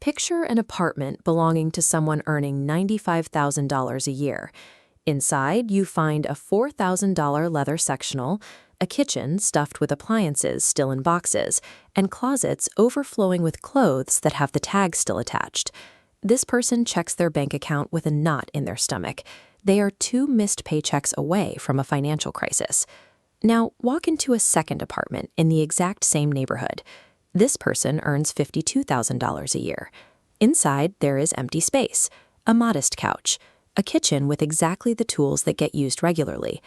Picture an apartment belonging to someone earning $95,000 a year. Inside, you find a $4,000 leather sectional, a kitchen stuffed with appliances still in boxes, and closets overflowing with clothes that have the tag still attached. This person checks their bank account with a knot in their stomach. They are 2 missed paychecks away from a financial crisis. Now, walk into a second apartment in the exact same neighborhood. This person earns $52,000 a year. Inside, there is empty space, a modest couch, a kitchen with exactly the tools that get used regularly.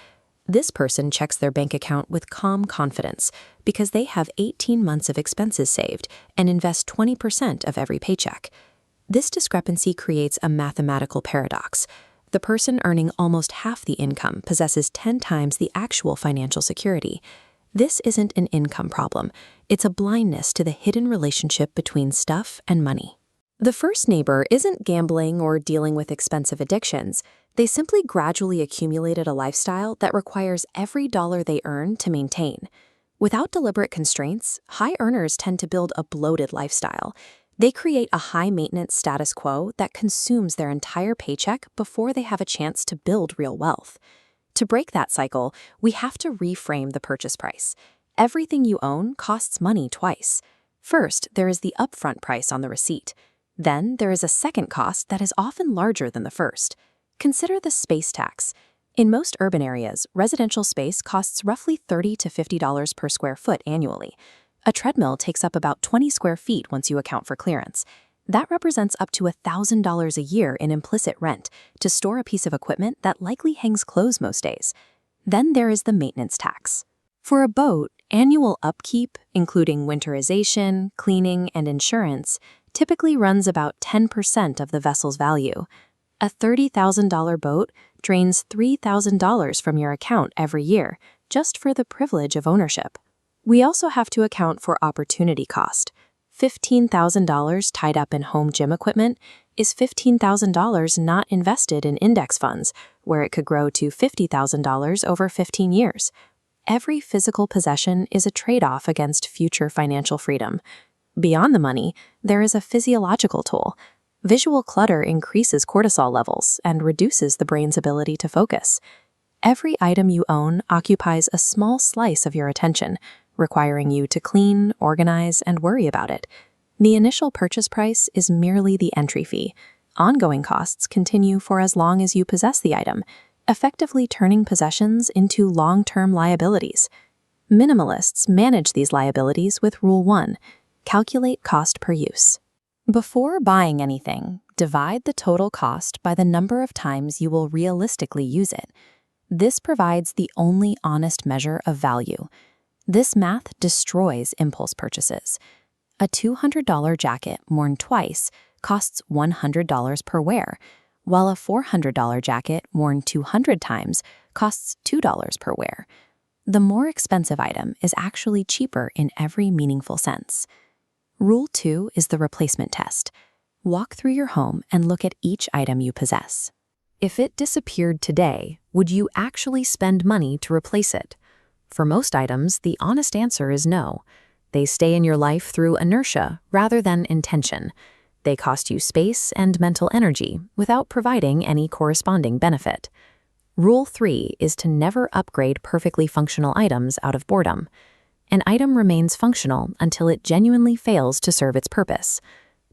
This person checks their bank account with calm confidence because they have 18 months of expenses saved and invest 20% of every paycheck. This discrepancy creates a mathematical paradox. The person earning almost half the income possesses 10 times the actual financial security. This isn't an income problem. It's a blindness to the hidden relationship between stuff and money. The first neighbor isn't gambling or dealing with expensive addictions. They simply gradually accumulated a lifestyle that requires every dollar they earn to maintain. Without deliberate constraints, high earners tend to build a bloated lifestyle. They create a high-maintenance status quo that consumes their entire paycheck before they have a chance to build real wealth. To break that cycle, we have to reframe the purchase price. Everything you own costs money twice. First, there is the upfront price on the receipt. Then, there is a second cost that is often larger than the first. Consider the space tax. In most urban areas, residential space costs roughly $30 to $50 per square foot annually. A treadmill takes up about 20 square feet once you account for clearance. That represents up to $1,000 a year in implicit rent to store a piece of equipment that likely hangs clothes most days. Then there is the maintenance tax. For a boat, annual upkeep, including winterization, cleaning, and insurance, typically runs about 10% of the vessel's value. A $30,000 boat drains $3,000 from your account every year, just for the privilege of ownership. We also have to account for opportunity cost. $15,000 tied up in home gym equipment is $15,000 not invested in index funds, where it could grow to $50,000 over 15 years. Every physical possession is a trade-off against future financial freedom. Beyond the money, there is a physiological toll. Visual clutter increases cortisol levels and reduces the brain's ability to focus. Every item you own occupies a small slice of your attention, requiring you to clean, organize, and worry about it. The initial purchase price is merely the entry fee. Ongoing costs continue for as long as you possess the item, effectively turning possessions into long-term liabilities. Minimalists manage these liabilities with Rule 1, calculate cost per use. Before buying anything, divide the total cost by the number of times you will realistically use it. This provides the only honest measure of value. This math destroys impulse purchases. A $200 jacket worn twice costs $100 per wear, while a $400 jacket worn 200 times costs $2 per wear. The more expensive item is actually cheaper in every meaningful sense. Rule 2 is the replacement test. Walk through your home and look at each item you possess. If it disappeared today, would you actually spend money to replace it? For most items, the honest answer is no. They stay in your life through inertia rather than intention. They cost you space and mental energy without providing any corresponding benefit. Rule 3 is to never upgrade perfectly functional items out of boredom. An item remains functional until it genuinely fails to serve its purpose.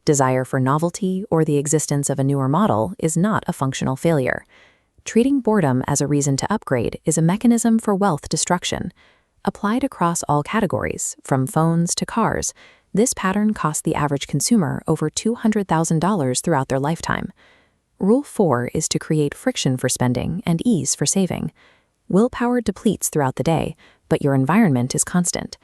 Desire for novelty or the existence of a newer model is not a functional failure. Treating boredom as a reason to upgrade is a mechanism for wealth destruction. Applied across all categories, from phones to cars, this pattern costs the average consumer over $200,000 throughout their lifetime. Rule 4 is to create friction for spending and ease for saving. Willpower depletes throughout the day, but your environment is constant.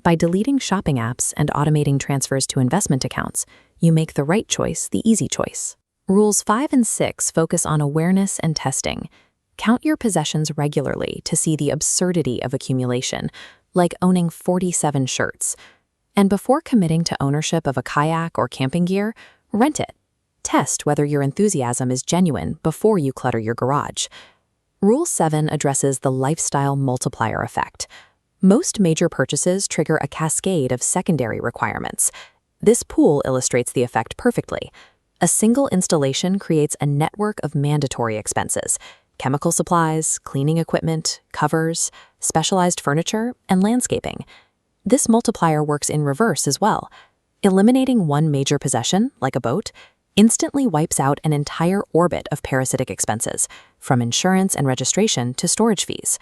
By deleting shopping apps and automating transfers to investment accounts, you make the right choice the easy choice. Rules 5 and 6 focus on awareness and testing. Count your possessions regularly to see the absurdity of accumulation, like owning 47 shirts. And before committing to ownership of a kayak or camping gear, rent it. Test whether your enthusiasm is genuine before you clutter your garage. Rule 7 addresses the lifestyle multiplier effect. Most major purchases trigger a cascade of secondary requirements. This pool illustrates the effect perfectly. A single installation creates a network of mandatory expenses: chemical supplies, cleaning equipment, covers, specialized furniture, and landscaping. This multiplier works in reverse as well. Eliminating one major possession, like a boat, instantly wipes out an entire orbit of parasitic expenses, from insurance and registration to storage fees.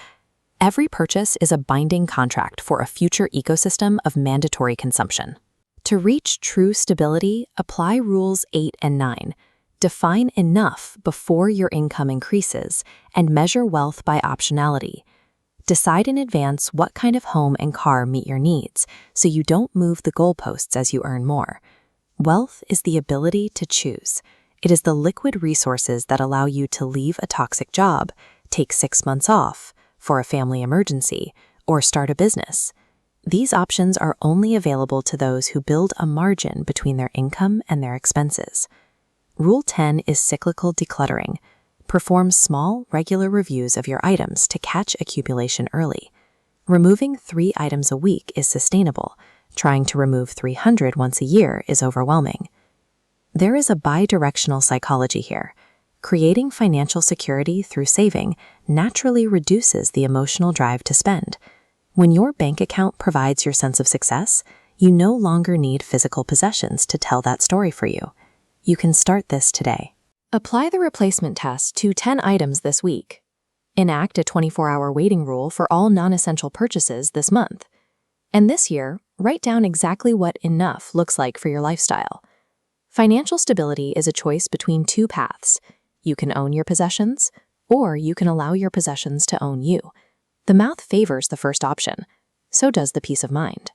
Every purchase is a binding contract for a future ecosystem of mandatory consumption. To reach true stability, apply Rules 8 and 9. Define enough before your income increases and measure wealth by optionality. Decide in advance what kind of home and car meet your needs so you don't move the goalposts as you earn more. Wealth is the ability to choose. It is the liquid resources that allow you to leave a toxic job, take 6 months off for a family emergency, or start a business. These options are only available to those who build a margin between their income and their expenses. Rule 10 is cyclical decluttering. Perform small, regular reviews of your items to catch accumulation early. Removing 3 items a week is sustainable. Trying to remove 300 once a year is overwhelming. There is a bi-directional psychology here. Creating financial security through saving naturally reduces the emotional drive to spend. When your bank account provides your sense of success, you no longer need physical possessions to tell that story for you. You can start this today. Apply the replacement test to 10 items this week. Enact a 24-hour waiting rule for all non-essential purchases this month. And this year, write down exactly what enough looks like for your lifestyle. Financial stability is a choice between 2 paths. You can own your possessions, or you can allow your possessions to own you. The math favors the first option. So does the peace of mind.